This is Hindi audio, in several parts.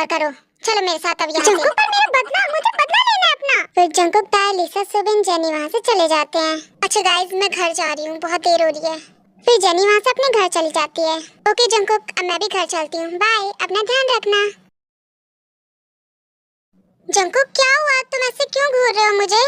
और करो। चलो मेरे साथ अब यहाँ से। पर मेरा बदला, मुझे बदला लेना है अपना। फिर जंकुक, ताया, लिसा, सुबिन, जेनी वहाँ से चले जाते हैं। अच्छा गाइस, मैं घर जा रही हूँ, बहुत देर हो रही है। फिर जेनी वहाँ से अपने घर चली जाती है। ओके जंकुक, अब मैं भी घर चलती हूँ, बाय, अपना ध्यान रखना। जंकुक क्या हुआ, तुम ऐसे क्यों घूर रहे हो मुझे?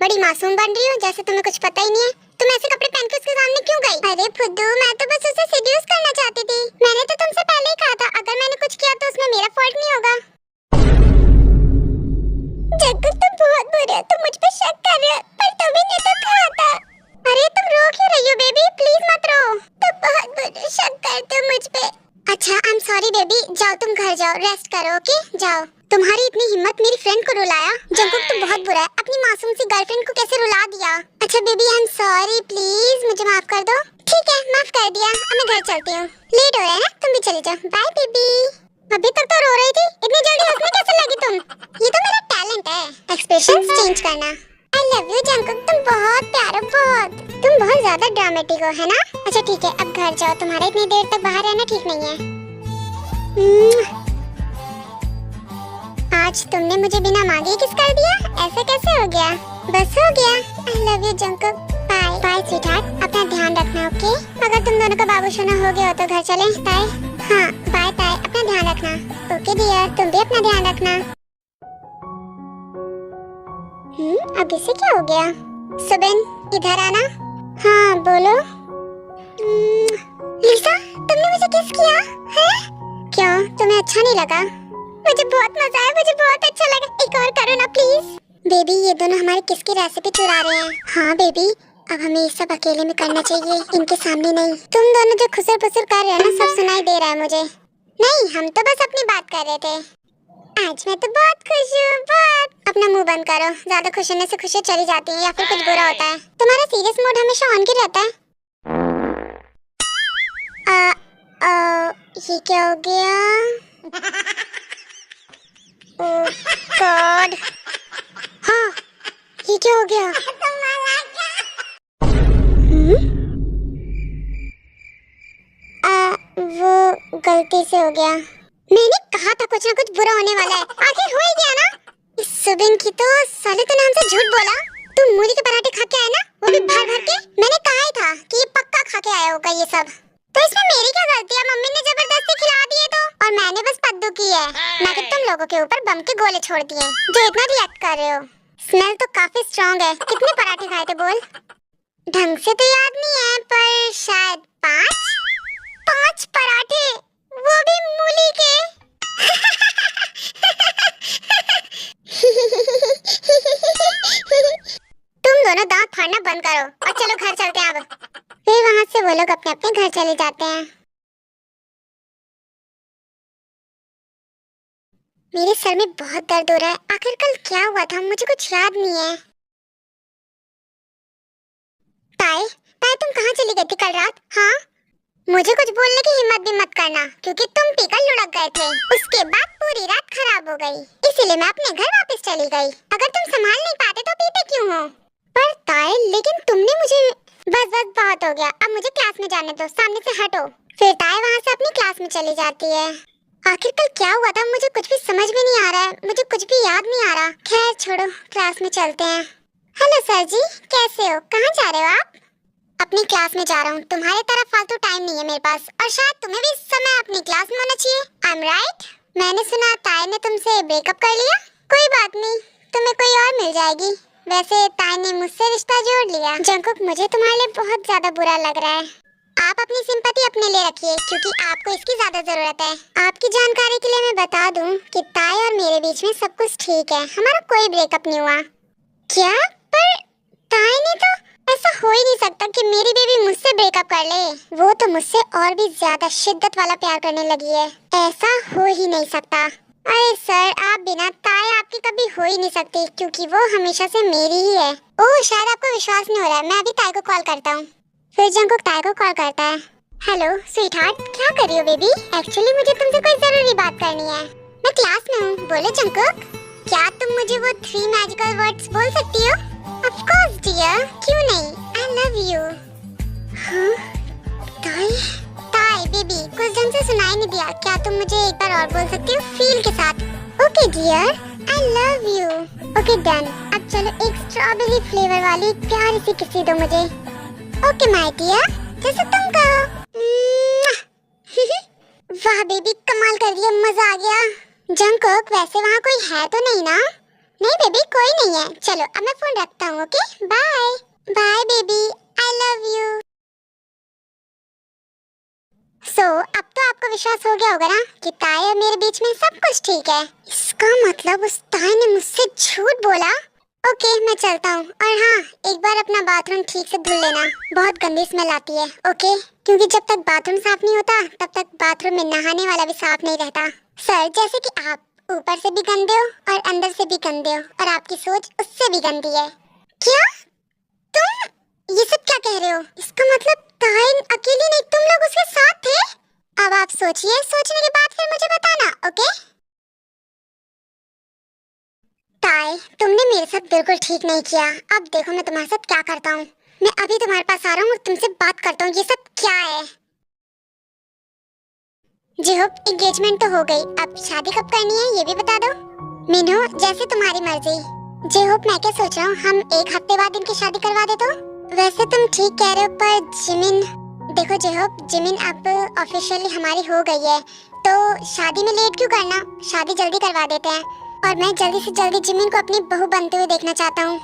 बड़ी मासूम बन रही हो, जैसे तुम्हें कुछ पता ही नहीं है। तुम ऐसे कपड़े पहन के उसके सामने क्यों गई? अरे फुद्दू, मैं तो बस उसे सेड्यूस करना चाहती थी। मैंने तो तुमसे पहले ही कहा था, अगर मैंने कुछ किया तो उसमें मेरा फॉल्ट नहीं होगा। जंकुक तुम बहुत बुरे हो, तुम मुझ पे शक कर रहे हो, पर तुम्ही ने तो कहा था। अरे तुम रो क्यों रही हो बेबी, प्लीज मत रो। तुम बहुत बुरे शक करते हो मुझ पे। अच्छा आई एम सॉरी बेबी, जाओ तुम घर जाओ, रेस्ट करो, ओके जाओ। तुम्हारी इतनी हिम्मत मेरी फ्रेंड को रुलाया? जंकुक तो बहुत बुरा है, अपनी मासूम सी गर्लफ्रेंड को कैसे रुला दिया। अच्छा baby I am sorry, please मुझे माफ कर दो। ठीक है माफ कर दिया, अब मैं घर चलती हूँ, लेट हो रहा है ना, तुम भी चली जाओ, बाय बेबी। अभी तक तो रो रही थी, इतनी जल्दी हंसने कैसे लगी तुम? ये तो मेरा टैलेंट है, एक्सप्रेशंस चेंज करना। आई लव यू जंकुक, तुम बहुत प्यारे, बहुत। तुम बहुत ज्यादा ड्रामेटिक हो, है ना? अच्छा ठीक है, अब घर जाओ, तुम्हारा इतनी देर तक बाहर रहना ठीक नहीं है। आज तुमने मुझे बिना मांगे किस कर दिया, ऐसा कैसे हो गया? बस हो गया। I love you Jungkook, bye bye sweetheart, अपना ध्यान रखना, ओके? अगर तुम दोनों का बाबू सोना हो गया हो तो घर चलें, बाय। हाँ बाय बाय, अपना ध्यान रखना। ओके डियर, तुम भी अपना ध्यान रखना। अब इसे क्या हो गया? सुबिन इधर आना। हाँ बोलो। लिसा तुमने मुझे किस किया है? क्यों, तुम्हें अच्छा नहीं लगा? मुझे बहुत मजा आया, मुझे बहुत अच्छा लगा, एक और करो ना प्लीज। बेबी ये दोनों हमारे किस की रेसिपी चुरा रहे हैं। हाँ बेबी, अब हमें ये सब अकेले में करना चाहिए, इनके सामने नहीं। तुम दोनों जो खुसर पुसर कर रहे हो ना, सब सुनाई दे रहा है मुझे। नहीं, हम तो बस अपनी बात कर रहे थे। आज मैं तो बहुत खुश हूँ, बहुत। अपना मुंह बंद करो, ज्यादा खुश होने से खुशियाँ चली जाती हैं या फिर कुछ बुरा होता है। तुम्हारा सीरियस मूड हमेशा ऑन क्यों रहता है? ये क्या हो गया? ओह गॉड, हाँ ये क्या हो गया? वो गलती से हो गया। मैंने कहा था कुछ ना कुछ बुरा होने वाला है, आखिर हो ही गया ना। इस सुबिन की तो, साले तूने हमसे झूठ बोला। तू मूली के पराठे खा के आया ना, वो भी भर भर के। मैंने कहा ही था कि ये पक्का खा के आया होगा ये सब। तो इसमें मेरी क्या गलती है? मम्मी ने जबरदस्ती खिला दिए तो, और मैंने बस पद्दू की है। मैं तो तुम लोगों के ऊपर बम के गोले छोड़ दिए, जो इतना रिएक्ट कर रहे हो। स्मेल तो काफी स्ट्रॉन्ग है। कितने पराठे खाए थे बोल? ढंग से तो याद नहीं है, पर शायद 5 पराठे, वो भी मूली के। तुम दोनों दांत फाड़ना बंद करो और चलो घर चलते हैं अब। फिर वहाँ से वो लोग अपने अपने घर चले जाते हैं। मेरे सर में बहुत दर्द हो रहा है, आखिर कल क्या हुआ था मुझे कुछ याद नहीं है। ताई, ताई तुम कहाँ चली गई थी कल रात? हाँ मुझे कुछ बोलने की हिम्मत भी मत करना, क्योंकि तुम पीकर लुढ़क गए थे। उसके बाद पूरी रात खराब हो गई, इसीलिए मैं अपने घर वापस चली गई। अगर तुम संभाल नहीं पाते तो पीते क्यों हो? पर ताई, लेकिन तुमने मुझे। बस बस बहुत हो गया, अब मुझे क्लास में जाने दो, सामने से हटो। फिर ताई वहाँ से अपनी क्लास में चली जाती है। आखिर कल क्या हुआ था मुझे कुछ भी समझ में नहीं आ रहा है, मुझे कुछ भी याद नहीं आ रहा। खैर छोड़ो, क्लास में चलते हैं। हेलो सर जी, कैसे हो? कहाँ जा रहे हो आप? अपनी क्लास में जा रहा हूँ, तुम्हारे तरह फालतू टाइम नहीं है मेरे पास, और शायद तुम्हें भी इस समय अपनी क्लास में होना चाहिए। I am right? मैंने सुना ताई ने तुमसे ब्रेकअप कर लिया। कोई बात नहीं, तुम्हें कोई और मिल जाएगी। वैसे ताई ने मुझसे रिश्ता जोड़ लिया। जंकुक मुझे तुम्हारे लिए बहुत ज्यादा बुरा लग रहा है। आप अपनी सिंपैथी अपने लिए रखिए, क्योंकि आपको इसकी ज्यादा जरूरत है। आपकी जानकारी के लिए मैं बता दूं कि ताई और मेरे बीच में सब कुछ ठीक है, हमारा कोई ब्रेकअप नहीं हुआ। क्या? पर ताई ने तो, ऐसा हो ही नहीं सकता कि मेरी बेबी मुझसे ब्रेकअप कर ले। वो तो मुझसे और भी ज्यादा शिद्दत वाला प्यार करने लगी है, ऐसा हो ही नहीं सकता। अरे सर, आप बिना ताई आपकी कभी हो ही नहीं सकती, क्योंकि वो हमेशा से मेरी ही है। ओह शायद आपको विश्वास नहीं हो रहा है, मैं अभी ताई को कॉल करता हूँ। फिर जंकुक ताई को कॉल करता है। हेलो स्वीटहार्ट, क्या कर रही हो बेबी? एक्चुअली मुझे तुमसे कोई जरूरी बात करनी है। मैं क्लास में हूँ, बोलो जंकुक। क्या तुम मुझे वो 3 मैजिकल वर्ड्स बोल सकती हो? ऑफ कोर्स डियर, क्यों नहीं? आई लव यू। हाँ ताई, ताई हाय बेबी, कुछ ढंग से सुनाई नहीं दिया, क्या तुम मुझे एक बार और बोल सकती हो फील के साथ? Okay dear, I love you. Okay done, अब चलो एक स्ट्रॉबेरी फ्लेवर वाली प्यारी सी किसी दो मुझे। ओके माय डियर, जैसे तुम कहो। वाह बेबी, कमाल कर दिया, मजा आ गया। जंगकोक, वैसे वहाँ कोई है तो नहीं ना? नहीं बेबी, कोई नहीं है। चलो अब मैं फोन रखता हूँ। Okay bye. Bye baby, I love you. अब तो आपको विश्वास हो गया होगा ना कि ताई और मेरे बीच में सब कुछ ठीक है। इसका मतलब उस ताई ने मुझसे झूठ बोला। ओके मैं चलता हूँ। और हाँ, एक बार अपना बाथरूम ठीक से धुल लेना, बहुत गंदी स्मेल आती है। ओके, क्योंकि जब तक बाथरूम साफ नहीं होता तब तक बाथरूम में नहाने वाला भी साफ नहीं रहता। सर, जैसे कि आप ऊपर से भी गंदे हो और अंदर से भी गंदे हो, और आपकी सोच उससे भी गंदी है। क्या तुम ये सब क्या कह रहे हो? इसका मतलब ताई अकेली नहीं, तुम लोग उसके साथ थे? अब आप सोचिए, सोचने के बाद फिर मुझे बताना। ओके ताई, तुमने मेरे साथ बिल्कुल ठीक नहीं किया। अब देखो मैं तुम्हारे साथ क्या करता हूँ। मैं अभी तुम्हारे पास आ रहा हूँ और तुमसे बात करता हूँ। ये सब क्या है? जी होप, एंगेजमेंट तो हो गई, अब शादी कब करनी है ये भी बता दो। मीनू, जैसे तुम्हारी मर्जी। जी होप, मैं क्या सोच रहा हूँ, हम एक हफ्ते बाद इनकी शादी करवा दे तो? वैसे तुम ठीक कह रहे हो, पर जिमिन, देखो जी होप, जिमिन अब ऑफिशियली हमारी हो गई है, तो शादी में लेट क्यों करना, शादी जल्दी करवा देते हैं। और मैं जल्दी से जल्दी जिमिन को अपनी बहू बनते हुए देखना चाहता हूँ।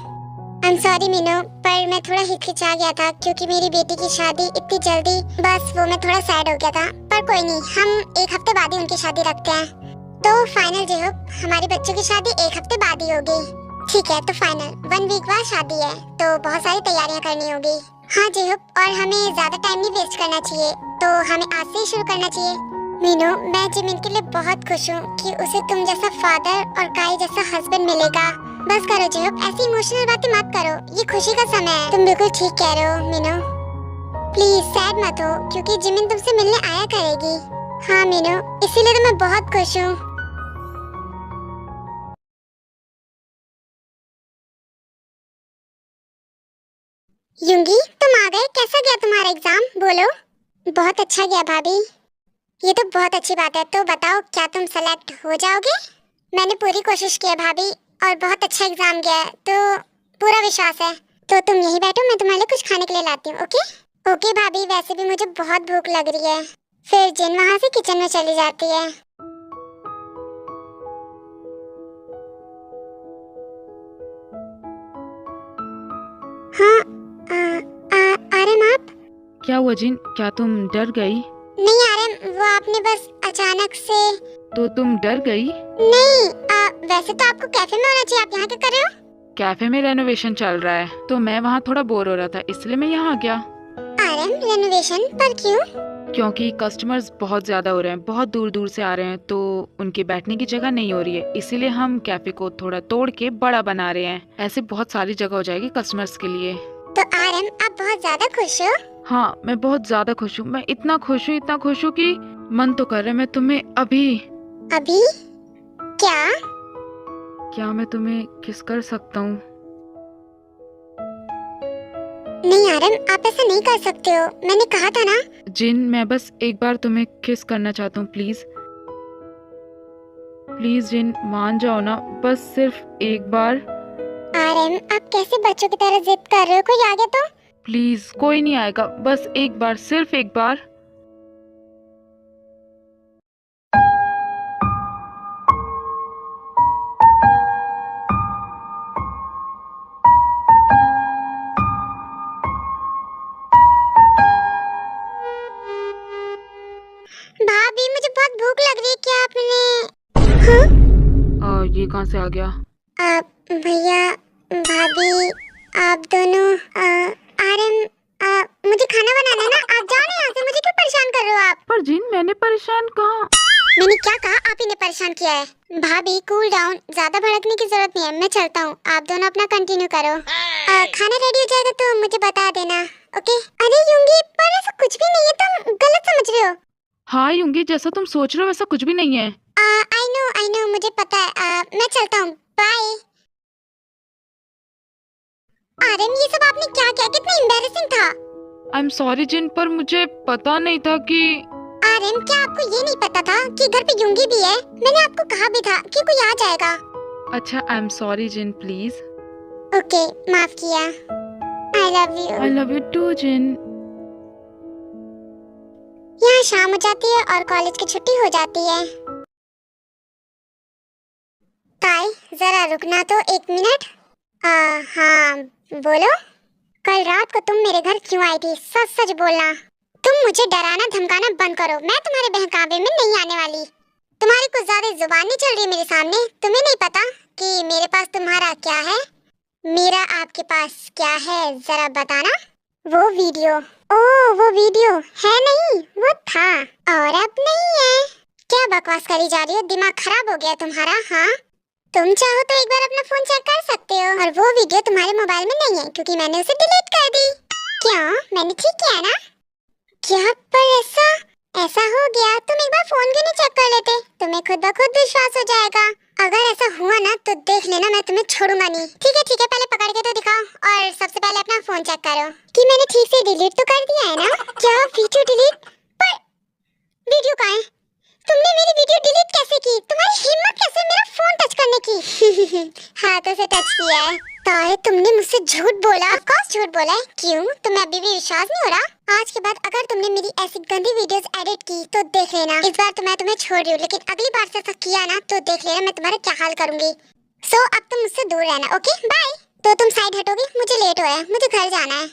आई एम सॉरी मीनू, पर मैं थोड़ा हिचकिचा गया था क्योंकि मेरी बेटी की शादी इतनी जल्दी, बस वो मैं थोड़ा सैड हो गया था। पर कोई नहीं, हम एक हफ्ते बाद ही उनकी शादी रखते हैं। तो फाइनल जी होप, हमारे बच्चों की शादी एक हफ्ते बाद ही होगी। ठीक है, तो फाइनल 1 वीक बाद शादी है, तो बहुत सारी तैयारियां करनी होगी। हाँ जी होप, और हमें ज्यादा टाइम नहीं वेस्ट करना चाहिए, तो हमें आज से ही शुरू करना चाहिए। मीनू, मैं जिमिन के लिए बहुत खुश हूँ कि उसे तुम जैसा फादर और काई जैसा हस्बैंड मिलेगा। बस करो जी होप, ऐसी इमोशनल बातें मत करो, ये खुशी का समय है। तुम बिल्कुल ठीक कह रहे हो मीनू, प्लीज सैड मत हो, क्योंकि जिमिन तुमसे मिलने आया करेगी। हाँ मीनू, इसीलिए तो मैं बहुत खुश हूँ। युंगी, तुम आ गए, कैसा गया तुम्हारा एग्जाम? बोलो। बहुत अच्छा गया भाभी। ये तो बहुत अच्छी बात है, तो बताओ क्या तुम सेलेक्ट हो जाओगे? मैंने पूरी कोशिश की है भाभी, और बहुत अच्छा एग्जाम गया है, तो पूरा विश्वास है। तो तुम यहीं बैठो, मैं तुम्हारे लिए कुछ खाने के लिए लाती हूँ। ओके ओके भाभी, वैसे भी मुझे बहुत भूख लग रही है। फिर जिन वहाँ से किचन में चली जाती है। हाँ, आरम आप? क्या हुआ जिन, क्या तुम डर गई? नहीं आरम, वो आपने बस अचानक से। तो तुम डर गई? नहीं, वैसे तो आपको कैफे में होना चाहिए, आप यहाँ क्या कर रहे हो? कैफे में रेनोवेशन चल रहा है, तो मैं वहाँ थोड़ा बोर हो रहा था, इसलिए मैं यहाँ आ गया। आरम, रेनोवेशन पर क्यों? क्योंकि कस्टमर्स बहुत ज्यादा हो रहे हैं, बहुत दूर दूर से आ रहे हैं, तो उनके बैठने की जगह नहीं हो रही है, इसीलिए हम कैफे को थोड़ा तोड़ के बड़ा बना रहे हैं। ऐसे बहुत सारी जगह हो जाएगी कस्टमर्स के लिए। तो आरम, आप बहुत ज्यादा खुश हो? हाँ, मैं बहुत ज्यादा खुश हूँ। मैं इतना खुश हूँ, इतना खुश हूँ कि मन तो कर रहा है मैं तुम्हें अभी। अभी? क्या मैं तुम्हें किस कर सकता हूँ? नहीं आरम, आप ऐसा नहीं कर सकते हो, मैंने कहा था ना। जिन, मैं बस एक बार तुम्हें किस करना चाहता हूँ, प्लीज प्लीज जिन, मान जाओ ना, बस सिर्फ एक बार। आरम, आप कैसे बच्चों की तरह जिद कर रहे हो, कोई आ गया तो? प्लीज, कोई नहीं आएगा, बस एक बार, सिर्फ एक बार। भाभी, मुझे बहुत भूख लग रही है, क्या आपने? हाँ? ये कहाँ से आ गया? भैया, भाभी, आप दोनों, आरम, मुझे खाना बनाना है ना, आप जाओ ना यहाँ से, मुझे क्यों परेशान कर रहे हो आप? पर जिन, मैंने परेशान कहा? मैंने क्या कहा? आप ही ने परेशान किया है। भाभी कूल डाउन, ज्यादा भड़कने की जरूरत नहीं है, मैं चलता हूँ, आप दोनों अपना कंटिन्यू करो। खाना रेडी हो जाएगा तो मुझे बता देना। ओके? अरे युंगी, पर ऐसा कुछ भी नहीं है, तुम गलत समझ रहे हो। हाँ युंगी, जैसा तुम सोच रहे हो वैसा कुछ भी नहीं है। आई नो, मुझे पता है। मैं चलता हूँ, बाय। आरम, ये सब आपने क्या किया? कितना एम्बैरेसिंग था। आई एम सॉरी जिन, पर मुझे पता नहीं था कि तारिम, क्या आपको ये नहीं पता था कि घर पे यूंगी भी है? मैंने आपको कहा भी था कि कोई आ जाएगा। अच्छा, I am sorry Jin, please. Okay, माफ किया। I love I you. Love you too Jin. यहाँ शाम हो जाती है और कॉलेज की छुट्टी हो जाती है। ताई, जरा रुकना तो 1 मिनट। हाँ, बोलो। कल रात को तुम मेरे घर क्यों आई थी? सच सच बोलना। तुम मुझे डराना धमकाना बंद करो। मैं तुम्हारे बहकावे में नहीं आने वाली। तुम्हारी कुछ ज्यादा जुबान नहीं चल रही मेरे सामने। तुम्हें नहीं पता कि मेरे पास तुम्हारा क्या है? मेरा आपके पास क्या है, जरा बताना। वो वीडियो। ओह, वो वीडियो है नहीं, वो था और अब नहीं है। क्या बकवास करी जा रही हो? दिमाग खराब हो गया तुम्हारा? हाँ, तुम चाहो तो एक बार अपना फोन चेक कर सकते हो। और वो वीडियो तुम्हारे मोबाइल में नहीं है क्योंकि मैंने उसे डिलीट कर दी। क्यों? मैंने ठीक किया ना? क्या? पर ऐसा ऐसा हो गया? तुम एक बार फोन क्यों नहीं चेक कर लेते? तुम्हें खुद ब खुद विश्वास हो जाएगा। अगर ऐसा हुआ ना तो देख लेना, मैं तुम्हें छोड़ूंगा नहीं। ठीक है, पहले पकड़ के तो दिखाओ और सबसे पहले अपना फोन चेक करो कि मैंने ठीक से डिलीट तो कर दिया है ना? क्या वीडियो डिलीट? पर वीडियो कहाँ है? तुमने मेरी वीडियो डिलीट कैसे की? तुम्हारी हिम्मत कैसे मेरा फोन टच करने की? हाथों से टच किया है। ताए, तुमने मुझसे झूठ बोला। ऑफ कोर्स झूठ बोला है। क्यों? तुम्हें अभी भी विश्वास नहीं हो रहा? आज के बाद अगर तुमने मेरी ऐसी गंदी वीडियोस एडिट की तो देख लेना। इस बार तो मैं तुम्हें छोड़ रही हूँ, लेकिन अगली बार से ऐसा किया ना तो देख लेना मैं तुम्हारा क्या हाल करूंगी। सो अब तुम मुझसे दूर रहना। Okay, bye. तो तुम साइड हटोगी? मुझे लेट हो है, मुझे घर जाना है।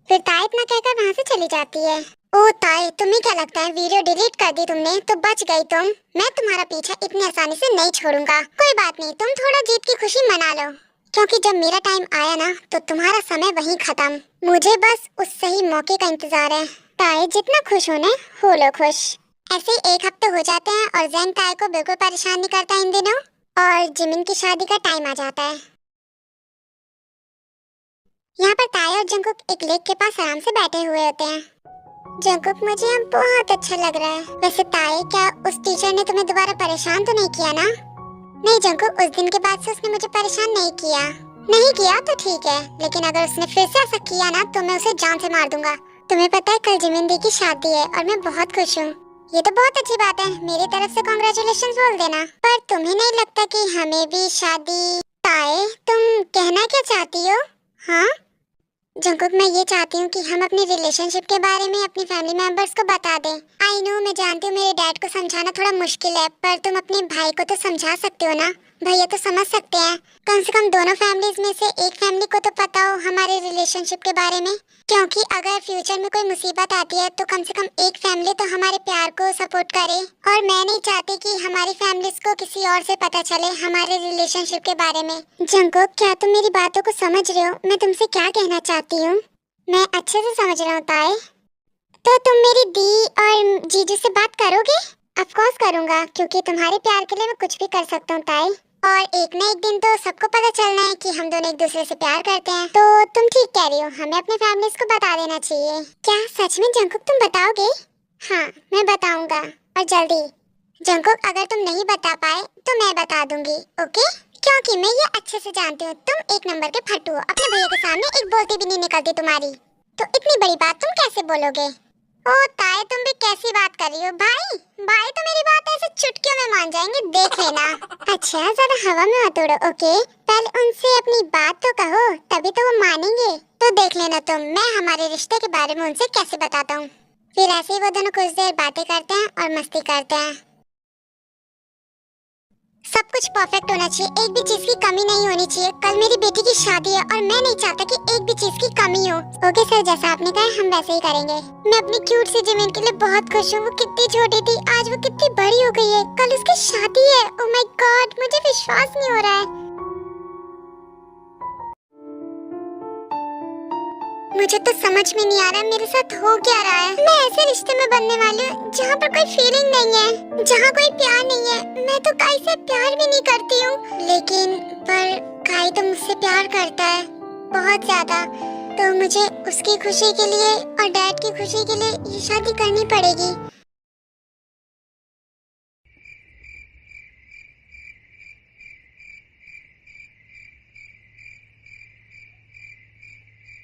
फिर ताए इतना कहकर वहाँ से चली जाती है। ओ ताए, तुम्हें क्या लगता है वीडियो डिलीट कर दी तुमने तो बच गई तुम? मैं तुम्हारा पीछा इतनी आसानी से नहीं छोड़ूंगा। कोई बात नहीं, तुम थोड़ा जीत की खुशी मना लो, क्योंकि जब मेरा टाइम आया ना तो तुम्हारा समय वहीं खत्म। मुझे बस उस सही मौके का इंतजार है। ताए, जितना खुश होना है हो लो खुश। ऐसे ही 1 हफ्ते हो जाते हैं और जैन ताए को बिल्कुल परेशान नहीं करता इन दिनों, और जिमिन की शादी का टाइम आ जाता है। यहाँ पर ताए और जंकुक एक लेक के पास आराम से बैठे हुए होते हैं। जंकुक, मुझे अब बहुत अच्छा लग रहा है। वैसे ताए, क्या उस टीचर ने तुम्हें दोबारा परेशान तो नहीं किया ना? नहीं जंकुक, उस दिन के बाद से उसने मुझे परेशान नहीं किया। नहीं किया तो ठीक है, लेकिन अगर उसने फिर से ऐसा किया ना तो मैं उसे जान से मार दूंगा। तुम्हें पता है कल जिमिन दी की शादी है और मैं बहुत खुश हूँ। ये तो बहुत अच्छी बात है, मेरी तरफ से कांग्रेचुलेशंस बोल देना। पर तुम्हें नहीं लगता कि हमें भी शादी? ताए, तुम कहना क्या चाहती हो? हाँ जंकुक, मैं ये चाहती हूँ कि हम अपने रिलेशनशिप के बारे में अपनी फैमिली मेंबर्स को बता दें। आई नो, मैं जानती हूँ मेरे डैड को समझाना थोड़ा मुश्किल है, पर तुम अपने भाई को तो समझा सकते हो ना? भैया तो समझ सकते हैं। कम से कम दोनों फैमिलीज में से एक फैमिली को तो पता हो हमारे रिलेशनशिप के बारे में, क्योंकि अगर फ्यूचर में कोई मुसीबत आती है तो कम से कम एक फैमिली तो हमारे प्यार को सपोर्ट करे। और मैं नहीं चाहती कि हमारी फैमिलीज को किसी और से पता चले हमारे रिलेशनशिप के बारे में। जंकुक, क्या तुम मेरी बातों को समझ रहे हो? मैं तुमसे क्या कहना चाहती हूँ? मैं अच्छे से समझ रहा हूँ ताए। तो तुम मेरी दी और जीजू से बात करोगे? ऑफ कोर्स करूँगा, क्योंकि तुम्हारे प्यार के लिए मैं कुछ भी कर सकता हूँ ताए। और एक ना एक दिन तो सबको पता चलना है कि हम दोनों एक दूसरे से प्यार करते हैं। तो तुम ठीक कह रही हो, हमें अपने फैमिलीज को बता देना चाहिए। क्या सच में जंकुक तुम बताओगे? हाँ, मैं बताऊंगा, और जल्दी। जंकुक, अगर तुम नहीं बता पाए तो मैं बता दूंगी, ओके? क्योंकि मैं ये अच्छे से जानती हूँ, तुम एक नंबर के फट्टू हो। अपने भैया के सामने एक बोलती भी नहीं निकलती तुम्हारी, तो इतनी बड़ी बात तुम कैसे बोलोगे? ओ ताए, तुम भी कैसी बात कर रही हो? भाई भाई तो मेरी बात ऐसे चुटकियों में मान जाएंगे, देख लेना। अच्छा, ज्यादा हवा में मत उड़ो, ओके? पहले उनसे अपनी बात तो कहो, तभी तो वो मानेंगे। तो देख लेना तुम, मैं हमारे रिश्ते के बारे में उनसे कैसे बताता हूँ। फिर ऐसे ही वो दोनों कुछ देर बातें करते हैं और मस्ती करते हैं। सब कुछ परफेक्ट होना चाहिए, एक भी चीज की कमी नहीं होनी चाहिए। कल मेरी बेटी की शादी है और मैं नहीं चाहता कि एक भी चीज की कमी हो। ओके सर, जैसा आपने कहा हम वैसे ही करेंगे। मैं अपनी क्यूट सी जिमिन के लिए बहुत खुश हूँ। वो कितनी छोटी थी, आज वो कितनी बड़ी हो गई है। कल उसकी शादी है। ओह माय गॉड, मुझे विश्वास नहीं हो रहा है। मुझे तो समझ में नहीं आ रहा मेरे साथ हो क्या रहा है। मैं ऐसे रिश्ते में बनने वाली हूँ जहाँ पर कोई फीलिंग नहीं है, जहाँ कोई प्यार नहीं है। मैं तो काई से प्यार भी नहीं करती हूँ, लेकिन पर काई तो मुझसे प्यार करता है बहुत ज्यादा। तो मुझे उसकी खुशी के लिए और डैड की खुशी के लिए ये शादी करनी पड़ेगी।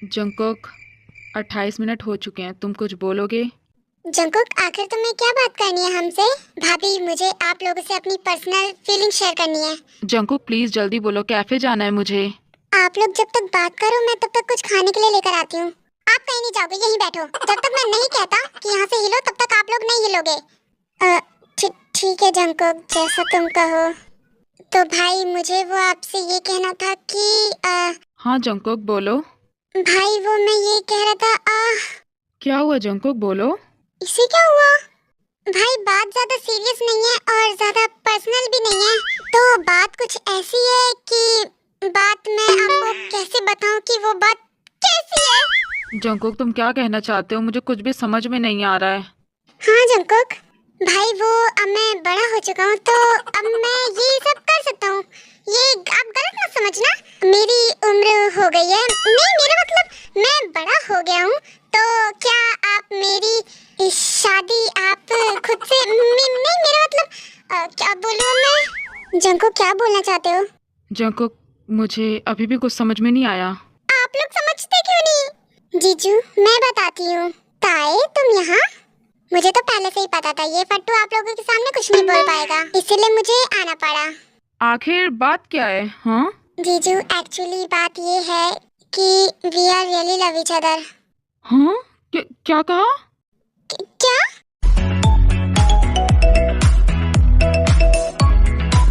जंकुक, 28 मिनट हो चुके हैं, तुम कुछ बोलोगे? जंकुक, आखिर तुम्हें क्या बात करनी है हमसे? भाभी, मुझे आप लोगों से अपनी पर्सनल फीलिंग शेयर करनी है। जंकुक प्लीज जल्दी बोलो, कैफे जाना है मुझे। आप लोग जब तक बात करो, मैं तब तक कुछ खाने के लिए लेकर आती हूँ। आप कहीं नहीं जाओगे, यहीं बैठो। जब तक मैं नहीं कहता कि यहाँ से हिलो, तब तक आप लोग नहीं हिलोगे। ठीक है जंकुक, जैसा तुम कहो। तो भाई, मुझे वो आपसे ये कहना था कि हाँ जंकुक बोलो। भाई, वो मैं ये कह रहा था, क्या हुआ जंकुक बोलो। इसे क्या हुआ? भाई, बात ज्यादा सीरियस नहीं है और ज्यादा पर्सनल भी नहीं है। तो बात कुछ ऐसी है कि बात मैं आपको कैसे बताऊं कि वो बात कैसी है। जंकुक तुम क्या कहना चाहते हो, मुझे कुछ भी समझ में नहीं आ रहा है। हाँ जंकुक भाई, वो अब मैं बड़ा हो चुका हूँ, तो अब मैं ये सब कर सकता हूँ। ये आप गलत मत समझना, मेरी उम्र हो गई है। नहीं, मेरा मतलब मैं बड़ा हो गया हूँ। तो क्या आप मेरी शादी आप खुद से नहीं, मेरा मतलब क्या बोलूँ मैं? जंकुक, क्या बोलना चाहते हो? जंकुक मुझे अभी भी कुछ समझ में नहीं आया। आप लोग समझते क्यों नहीं? जीजू, मैं बताती हूँ। ताए, तुम यहाँ? मुझे तो पहले से ही पता था ये फट्टू आप लोगों के सामने कुछ नहीं बोल पाएगा, इसलिए मुझे आना पड़ा। आखिर बात क्या है? हाँ जीजू, एक्चुअली बात ये है कि we are really love each other. हाँ क्या कहा?